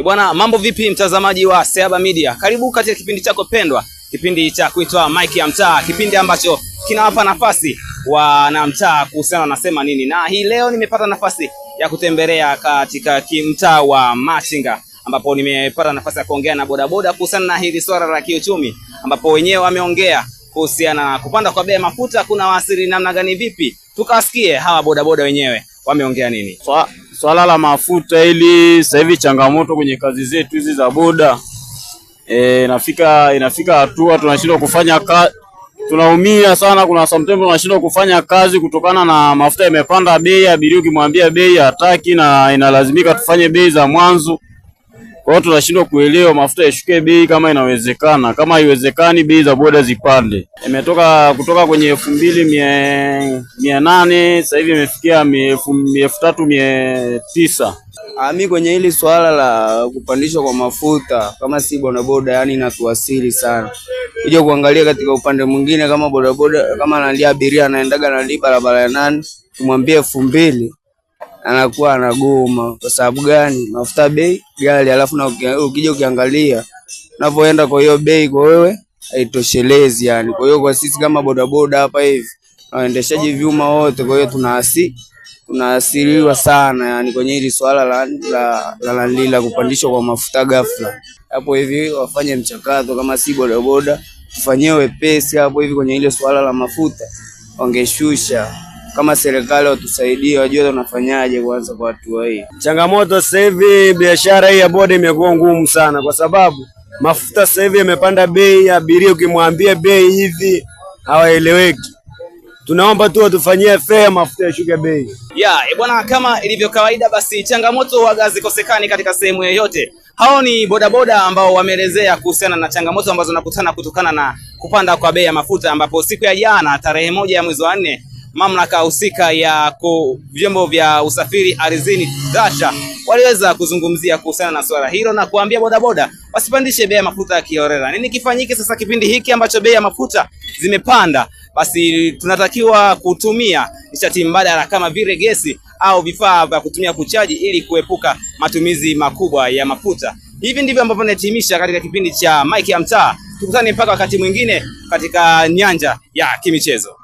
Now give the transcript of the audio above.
Bwana, mambo vipi mtazamaji wa Sehaba Media? Karibu katika kipindi chako pendwa, kipindi cha kuitwa Mike ya Mtaa, kipindi ambacho kinawapa nafasi wana mtaa kuhusiana na sema nini. Na hii leo nimepata nafasi ya kutembelea katika mtaa wa Machinga, ambapo nimepata nafasi ya kuongea na bodaboda kuhusiana na hili swala la kiuchumi, ambapo wenyewe wameongea kuhusiana na kupanda kwa bei ya mafuta kuna wasiri namna gani vipi. Tukasikie hawa bodaboda wenyewe wameongea nini. Swala la mafuta hili sasa hivi changamoto kwenye kazi zetu hizi za boda. Inafika hatua tunashindwa kufanya kazi. Tunaumia sana, kuna sometimes tunashindwa kufanya kazi kutokana na mafuta yamepanda bei, abiria ukimwambia bei hataki na inalazimika tufanye bei za mwanzo. Kwa hiyo tunashindwa kuelewa mafuta yashuke bei kama inawezekana. Kama haiwezekani bei za boda zipande. Imetoka kutoka kwenye 2800 sasa hivi imefikia 3900. Mimi kwenye hili swala la kupandishwa kwa mafuta kama si bodaboda, yani inatuasili sana. Uje kuangalia katika upande mwingine, kama bodaboda kama analia abiria anaendaga na barabara ya 8, kumwambia 2000 anakuwa anagoma. Kwa sababu gani? Mafuta bei ghali, alafu na ukija ukiangalia unapoenda kwa hiyo bei kwa wewe haitoshelezi yani. Kwa hiyo kwa sisi kama bodaboda hapa hivi waendeshaji vyuma wote, kwa hiyo tunaasiriwa sana yani kwenye hili swala la kupandishwa kwa mafuta ghafla. Hapo hivi wafanye mchakato, kama si bodaboda tufanyie wepesi hapo hivi kwenye ile swala la mafuta, wangeshusha. Kama serikali watusaidie, wajue tunafanyaje kwanza kwa hatua hii. Changamoto sasa hivi biashara hii ya boda imekuwa ngumu sana, kwa sababu mafuta sasa hivi yamepanda bei, abiria ukimwambia bei hivi hawaeleweki. Tunaomba tu watufanyie fair, mafuta yashuke bei. Bwana, kama ilivyo kawaida, basi changamoto waga zikosekani katika sehemu yoyote. Hao ni bodaboda ambao wameelezea kuhusiana na changamoto ambazo nakutana kutokana na kupanda kwa bei ya mafuta, ambapo siku ya jana tarehe 1 ya mwezi wa 4 mamlaka husika ya vyombo vya usafiri ardhini DASHA waliweza kuzungumzia kuhusiana na swala hilo na kuambia bodaboda wasipandishe bei ya mafuta ya kiholela. Nini kifanyike sasa kipindi hiki ambacho bei ya mafuta zimepanda? Basi tunatakiwa kutumia nishati mbadala kama vile gesi au vifaa vya kutumia kuchaji ili kuepuka matumizi makubwa ya mafuta. Hivi ndivyo ambavyo nahitimisha katika kipindi cha Mike ya Mtaa. Tukutane mpaka wakati mwingine katika nyanja ya kimichezo.